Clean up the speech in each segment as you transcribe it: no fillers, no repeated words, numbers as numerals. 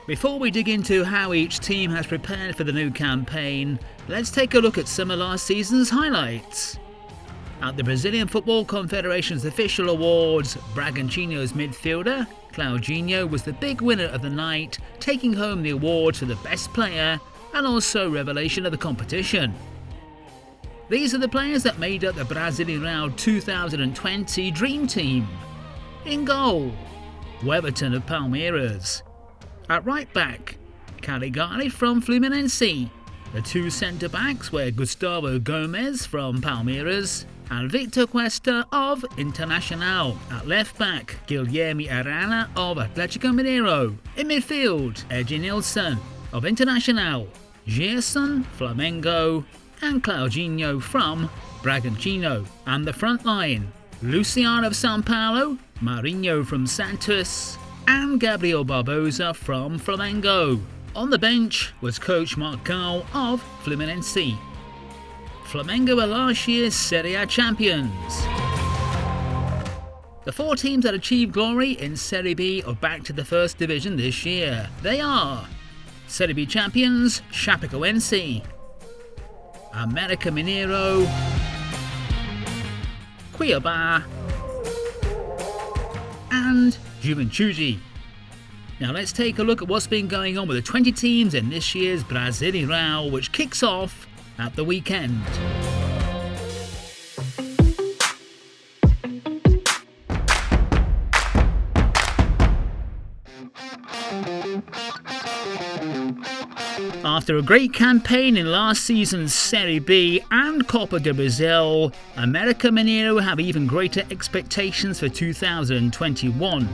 Before we dig into how each team has prepared for the new campaign, let's take a look at some of last season's highlights. At the Brazilian Football Confederation's official awards, Bragantino's midfielder, Claudinho, was the big winner of the night, taking home the award for the best player and also revelation of the competition. These are the players that made up the Brasileirão 2020 Dream Team. In goal, Weberton of Palmeiras. At right back, Caligari from Fluminense. The two centre-backs were Gustavo Gomes from Palmeiras and Victor Cuesta of Internacional. At left back, Guilherme Arana of Atlético Mineiro. In midfield, Ednilson of Internacional, Gerson, Flamengo, and Claudinho from Bragantino. And the front line, Luciano of São Paulo, Marinho from Santos, and Gabriel Barbosa from Flamengo. On the bench was coach Marcão of Fluminense. Flamengo are last year's Serie A champions. The four teams that achieved glory in Serie B are back to the first division this year. They are Serie B champions Chapecoense, América Mineiro, Cuiabá, and Juventude. Now let's take a look at what's been going on with the 20 teams in this year's Brasileirão, which kicks off at the weekend. After a great campaign in last season's Serie B and Copa do Brasil, América Mineiro have even greater expectations for 2021.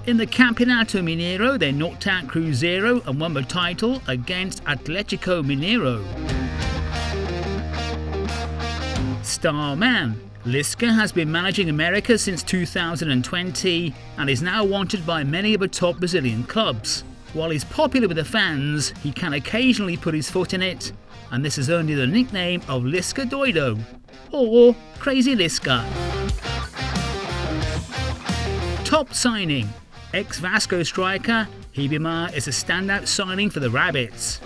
In the Campeonato Mineiro, they knocked out Cruzeiro and won the title against Atlético Mineiro. Star man Lisca has been managing America since 2020 and is now wanted by many of the top Brazilian clubs. While he's popular with the fans, he can occasionally put his foot in it, and this has earned him the nickname of Lisca Doido, or Crazy Lisca. Top signing. Ex-Vasco striker Ribamar is a standout signing for the Rabbits.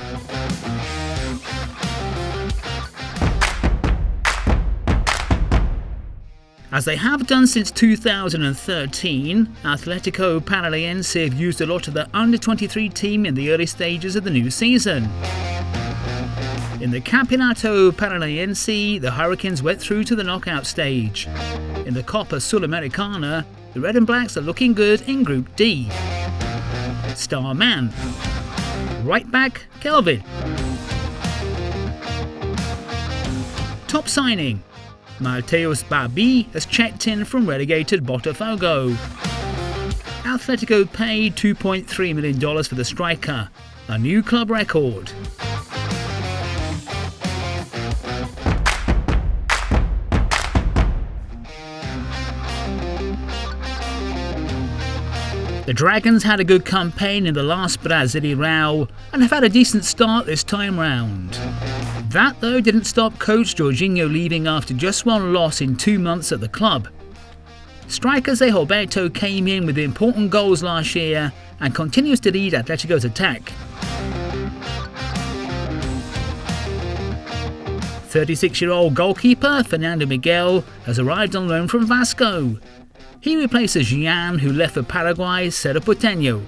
As they have done since 2013, Atlético Paranaense have used a lot of their under-23 team in the early stages of the new season. In the Campeonato Paranaense, the Hurricanes went through to the knockout stage. In the Copa Sul-Americana, the Red and Blacks are looking good in Group D. Star man. Right back, Kelvin. Top signing. Mateus Babi has checked in from relegated Botafogo. Atletico paid $2.3 million for the striker, a new club record. The Dragons had a good campaign in the last Brasileirão and have had a decent start this time round. That though didn't stop coach Jorginho leaving after just one loss in 2 months at the club. Striker Zé Roberto came in with important goals last year and continues to lead Atletico's attack. 36-year-old goalkeeper Fernando Miguel has arrived on loan from Vasco. He replaces Gian, who left for Paraguay's Cerro Porteño.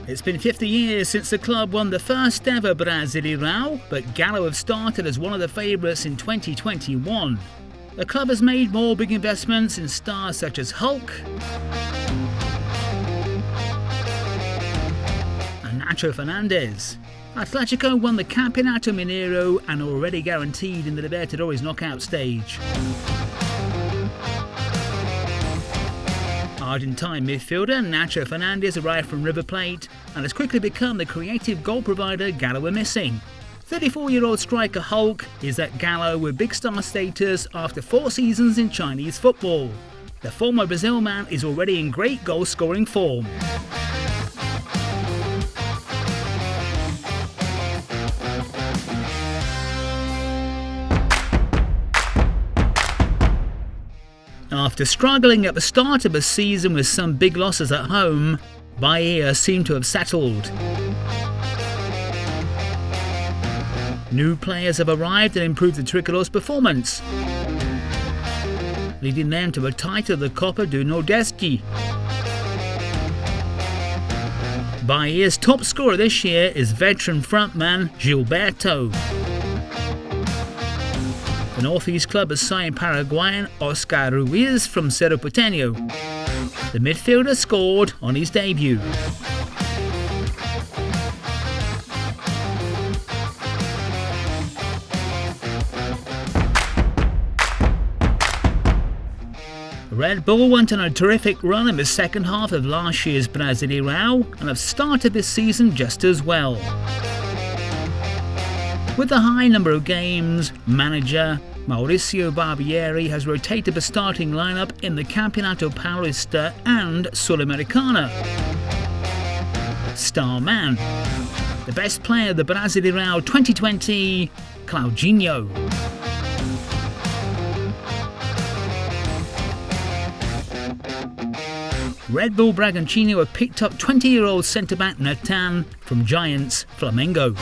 It's been 50 years since the club won the first ever Brasileirão, but Galo have started as one of the favourites in 2021. The club has made more big investments in stars such as Hulk and Nacho Fernandes. Atletico won the Campeonato Mineiro and are already guaranteed in the Libertadores knockout stage. Argentine midfielder Nacho Fernandes arrived from River Plate and has quickly become the creative goal provider Galo were missing. 34-year-old striker Hulk is at Galo with big star status after 4 seasons in Chinese football. The former Brazil man is already in great goal-scoring form. After struggling at the start of the season with some big losses at home, Bahia seem to have settled. New players have arrived and improved the Tricolor's performance, leading them to a title of the Copa do Nordeste. Bahia's top scorer this year is veteran frontman Gilberto. The Northeast club has signed Paraguayan Oscar Ruiz from Cerro Porteño. The midfielder scored on his debut. Red Bull went on a terrific run in the second half of last year's Brasileirão and have started this season just as well. With the high number of games, manager Mauricio Barbieri has rotated the starting lineup in the Campeonato Paulista and Sul-Americana. Star man, the best player of the Brasileirão 2020, Claudinho. Red Bull Bragantino have picked up 20-year-old centre-back Nathan from Giants Flamengo.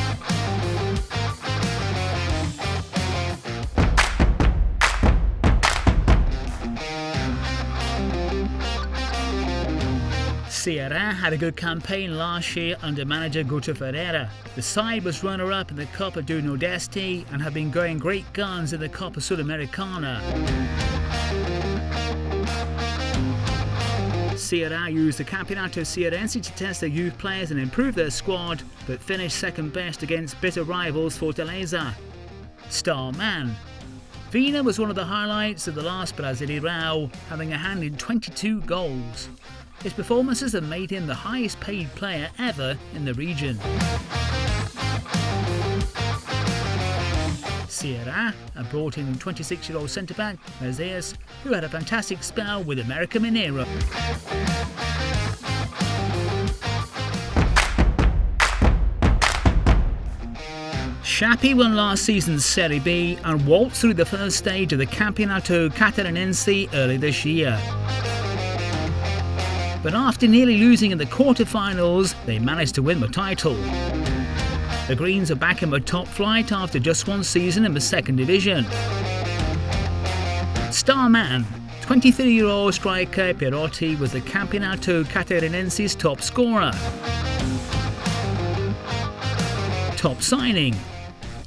Ceará had a good campaign last year under manager Guto Ferreira. The side was runner-up in the Copa do Nordeste and have been going great guns in the Copa Sul-Americana. Ceará used the Campeonato Cearense to test their youth players and improve their squad, but finished second best against bitter rivals Fortaleza. Star man, Vina was one of the highlights of the last Brasileirão, having a hand in 22 goals. His performances have made him the highest paid player ever in the region. Ceará have brought in 26-year-old centre-back Messias, who had a fantastic spell with América Mineiro. Chape won last season's Serie B and waltzed through the first stage of the Campeonato Catarinense early this year. But after nearly losing in the quarter-finals, they managed to win the title. The Greens are back in the top flight after just one season in the second division. Star man, 23-year-old striker Perotti was the Campeonato Catarinense's top scorer. Top signing,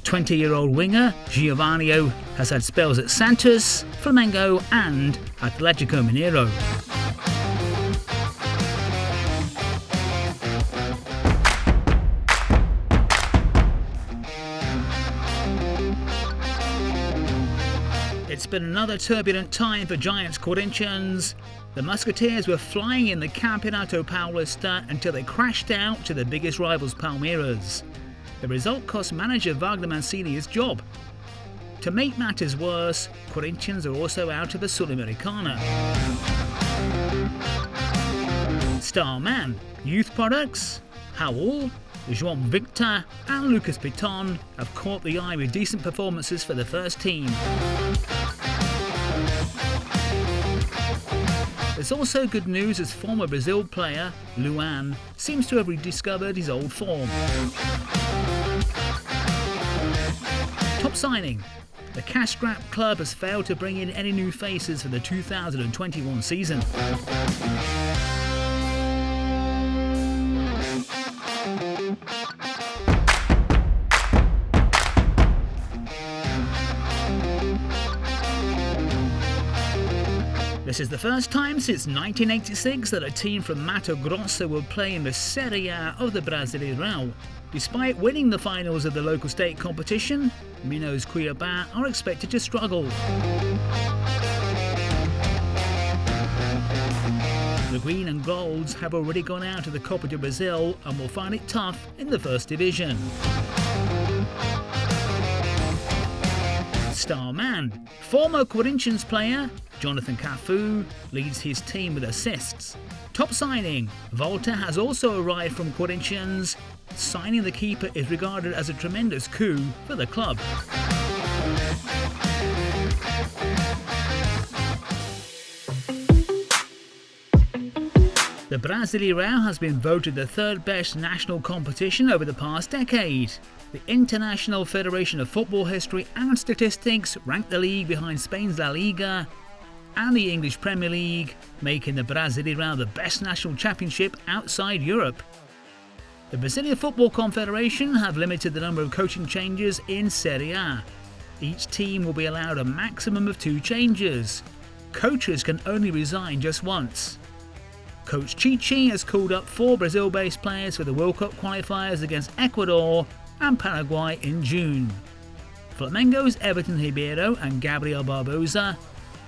20-year-old winger Giovanni has had spells at Santos, Flamengo and Atlético Mineiro. It's been another turbulent time for Giants Corinthians. The Musketeers were flying in the Campeonato Paulista until they crashed out to the biggest rivals Palmeiras. The result cost manager Wagner Mancini his job. To make matters worse, Corinthians are also out of the Sul-Americana. Star man, youth products, Raul, João Victor and Lucas Piton have caught the eye with decent performances for the first team. There's also good news as former Brazil player Luan seems to have rediscovered his old form. Top signing, the cash-strapped club has failed to bring in any new faces for the 2021 season. This is the first time since 1986 that a team from Mato Grosso will play in the Serie A of the Brasileirão. Despite winning the finals of the local state competition, Minas Cuiabá are expected to struggle. The Green and Golds have already gone out to the Copa do Brasil and will find it tough in the first division. Star man, former Corinthians player Jonathan Cafu leads his team with assists. Top signing, Volta has also arrived from Corinthians. Signing the keeper is regarded as a tremendous coup for the club. The Brasileirão has been voted the third best national competition over the past decade. The International Federation of Football History and Statistics ranked the league behind Spain's La Liga and the English Premier League, making the Brasileirão the best national championship outside Europe. The Brazilian Football Confederation have limited the number of coaching changes in Serie A. Each team will be allowed a maximum of 2 changes. Coaches can only resign just once. Coach Chichi has called up 4 Brazil-based players for the World Cup qualifiers against Ecuador and Paraguay in June. Flamengo's Everton Ribeiro and Gabriel Barbosa,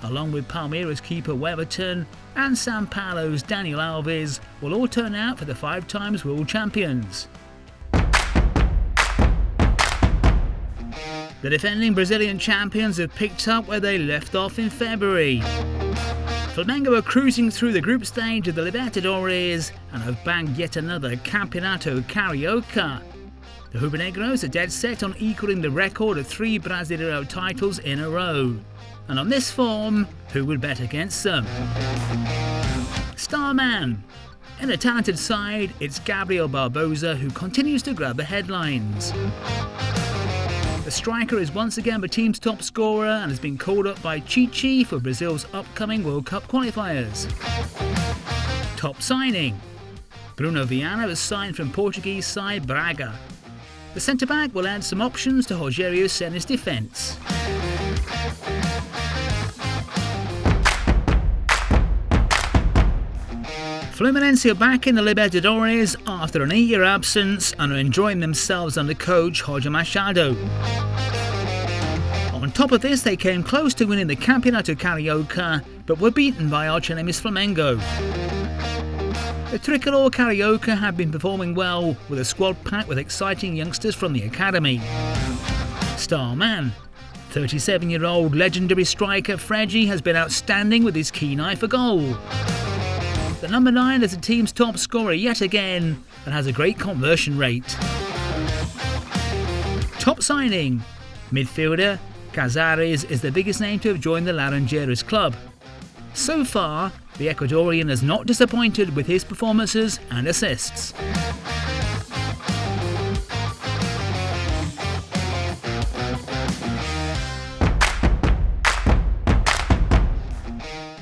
along with Palmeiras keeper Weverton and São Paulo's Daniel Alves, will all turn out for the 5 times world champions. The defending Brazilian champions have picked up where they left off in February. Flamengo are cruising through the group stage of the Libertadores and have bagged yet another Campeonato Carioca. The Rubro-Negros are dead set on equalling the record of 3 Brasileirão titles in a row. And on this form, who would bet against them? Starman. In a talented side, it's Gabriel Barbosa who continues to grab the headlines. The striker is once again the team's top scorer and has been called up by Chichi for Brazil's upcoming World Cup qualifiers. Top signing. Bruno Viana has signed from Portuguese side Braga. The centre-back will add some options to Rogério Ceni's defence. Fluminense are back in the Libertadores after an 8-year absence and are enjoying themselves under coach Jorge Machado. On top of this, they came close to winning the Campeonato Carioca, but were beaten by arch-enemies Flamengo. The Tricolor Carioca have been performing well, with a squad packed with exciting youngsters from the academy. Starman. 37-year-old legendary striker Fregi has been outstanding with his keen eye for goal. The number 9 is the team's top scorer yet again and has a great conversion rate. Top signing. Midfielder Casares is the biggest name to have joined the Laranjeiras club. So far, the Ecuadorian has not disappointed with his performances and assists.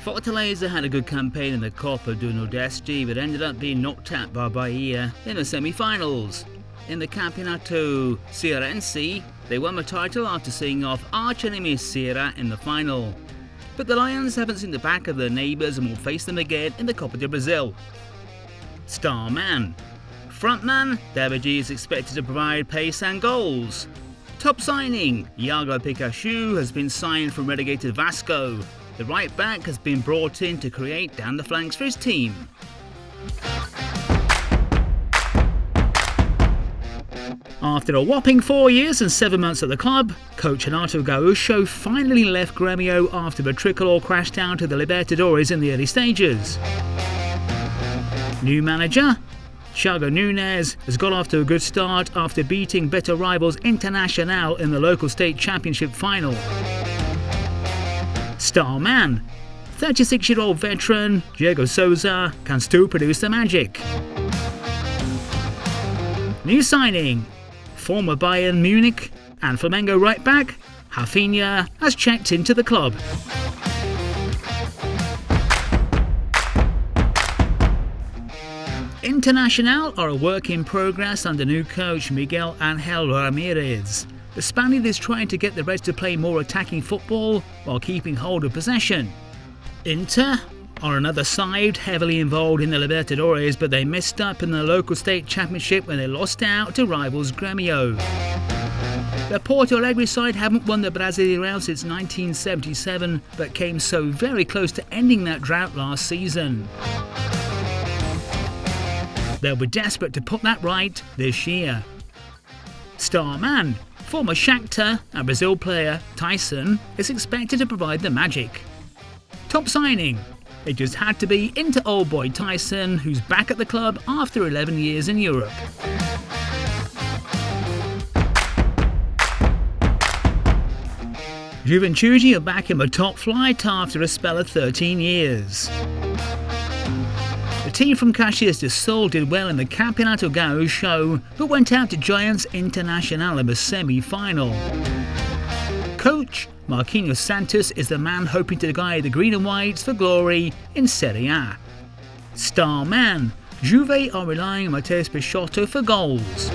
Fortaleza had a good campaign in the Copa do Nordeste but ended up being knocked out by Bahia in the semi-finals. In the Campeonato Cearense, they won the title after seeing off arch-enemy Ceará in the final. But the Lions haven't seen the back of their neighbours and will face them again in the Copa do Brasil. Starman. Frontman, David is expected to provide pace and goals. Top signing. Iago Pikachu has been signed from relegated Vasco. The right back has been brought in to create down the flanks for his team. After a whopping 4 years and 7 months at the club, coach Renato Gaúcho finally left Grêmio after the Tricolor crashed down to the Libertadores in the early stages. New manager? Thiago Nunes has got off to a good start after beating better rivals Internacional in the local state championship final. Starman. 36-year-old veteran Diego Souza can still produce the magic. New signing. Former Bayern Munich and Flamengo right back Rafinha has checked into the club. Internacional are a work in progress under new coach Miguel Ángel Ramírez. The Spaniard is trying to get the Reds to play more attacking football while keeping hold of possession. Inter are another side heavily involved in the Libertadores, but they messed up in the local state championship when they lost out to rivals Grêmio. The Porto Alegre side haven't won the Brasileirão since 1977, but came so very close to ending that drought last season. They'll be desperate to put that right this year. Starman. Former Shakhtar and Brazil player Tyson is expected to provide the magic. Top signing. It just had to be Inter old boy Tyson, who's back at the club after 11 years in Europe. Juventude are back in the top flight after a spell of 13 years. The The team from Caxias do Sul did well in the Campeonato Gaúcho, but went out to Giants Internacional in the semi-final. Coach Marquinhos Santos is the man hoping to guide the green and whites for glory in Serie A. Star man, Juve are relying on Matheus Peixoto for goals.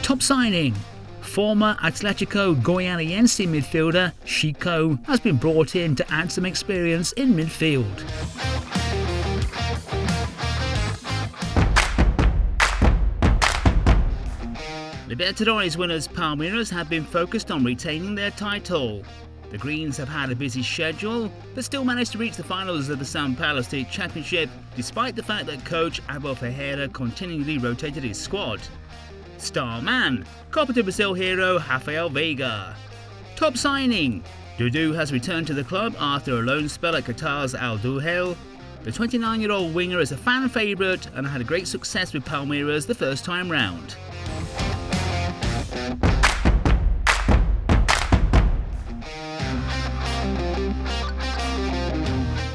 Top signing, former Atletico Goianiense midfielder Chico has been brought in to add some experience in midfield. Libertadores winners Palmeiras have been focused on retaining their title. The Greens have had a busy schedule, but still managed to reach the finals of the São Paulo State Championship, despite the fact that coach Abel Ferreira continually rotated his squad. Star man, Copa do Brasil hero Rafael Veiga. Top signing, Dudu has returned to the club after a loan spell at Qatar's Al Duhail. The 29-year-old winger is a fan favourite and had a great success with Palmeiras the first time round.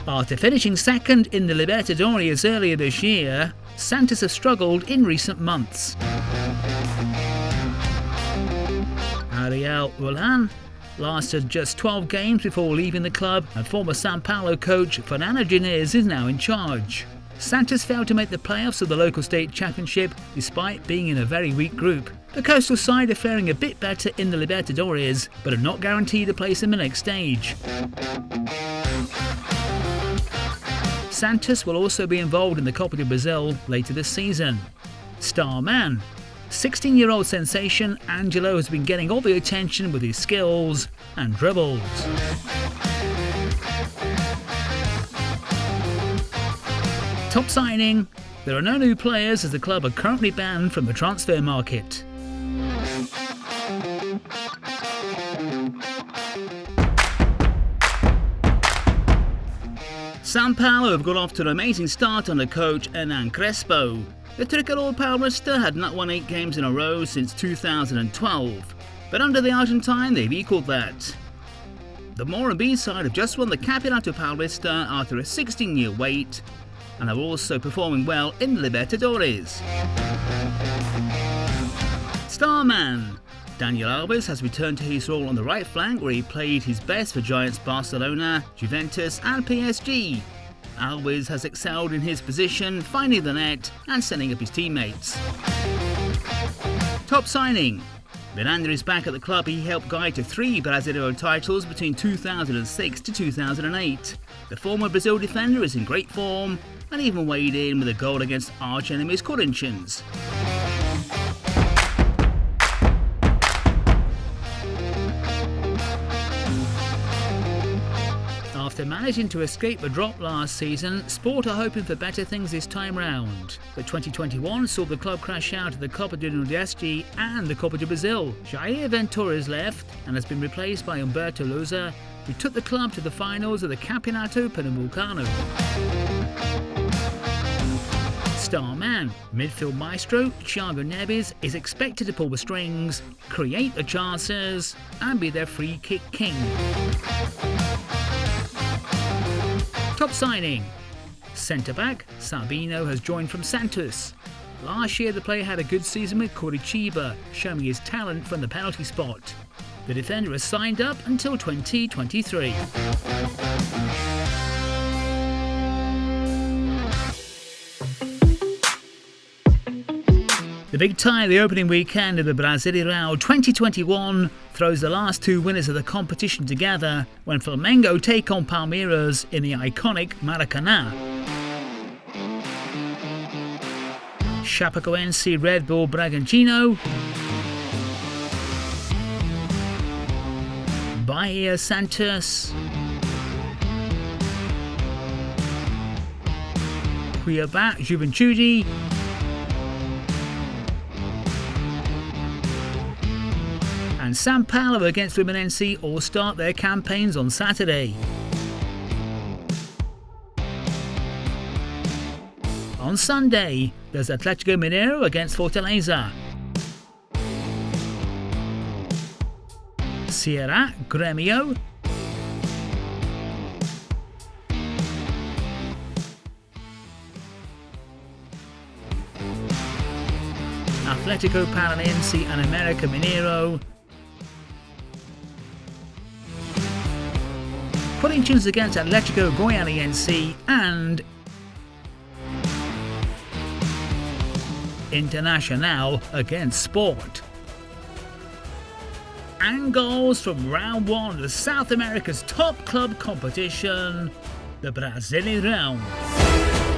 After finishing second in the Libertadores earlier this year, Santos have struggled in recent months. Ariel Roland lasted just 12 games before leaving the club, and former São Paulo coach Fernando Diniz is now in charge. Santos failed to make the playoffs of the local state championship despite being in a very weak group. The coastal side are faring a bit better in the Libertadores, but are not guaranteed a place in the next stage. Santos will also be involved in the Copa do Brasil later this season. Star man, 16-year-old sensation Angelo has been getting all the attention with his skills and dribbles. Top signing, there are no new players as the club are currently banned from the transfer market. São Paulo have got off to an amazing start under coach Hernan Crespo. The tricolor Paulista had not won 8 games in a row since 2012, but under the Argentine they've equalled that. The Morumbi side have just won the Campeonato Paulista after a 16-year wait and are also performing well in the Libertadores. Starman, Daniel Alves has returned to his role on the right flank where he played his best for Giants Barcelona, Juventus and PSG. Alves has excelled in his position, finding the net and setting up his teammates. Top signing, Miranda is back at the club he helped guide to 3 Brasileirão titles between 2006 to 2008. The former Brazil defender is in great form and even weighed in with a goal against arch enemies Corinthians. After managing to escape the drop last season, Sport are hoping for better things this time round. But 2021 saw the club crash out of the Copa do Nordeste and the Copa do Brasil. Jair Ventura has left and has been replaced by Humberto Lousa, who took the club to the finals of the Campeonato Pernambucano. Star man, midfield maestro Thiago Neves is expected to pull the strings, create the chances and be their free kick king. Top signing, centre-back Sabino has joined from Santos. Last year the player had a good season with Curitiba, showing his talent from the penalty spot. The defender has signed up until 2023. The big tie of the opening weekend of the Brasileirão 2021 throws the last 2 winners of the competition together when Flamengo take on Palmeiras in the iconic Maracanã. Chapecoense Red Bull Bragantino, Bahia Santos, Cuiabá Juventude, and São Paulo against Fluminense all start their campaigns on Saturday. On Sunday, there's Atlético Mineiro against Fortaleza, Ceará Grêmio, Atlético Paranaense and América Mineiro. Corinthians against Atlético Goianiense and Internacional against Sport. And goals from round 1 of South America's top club competition, the Brasileirão.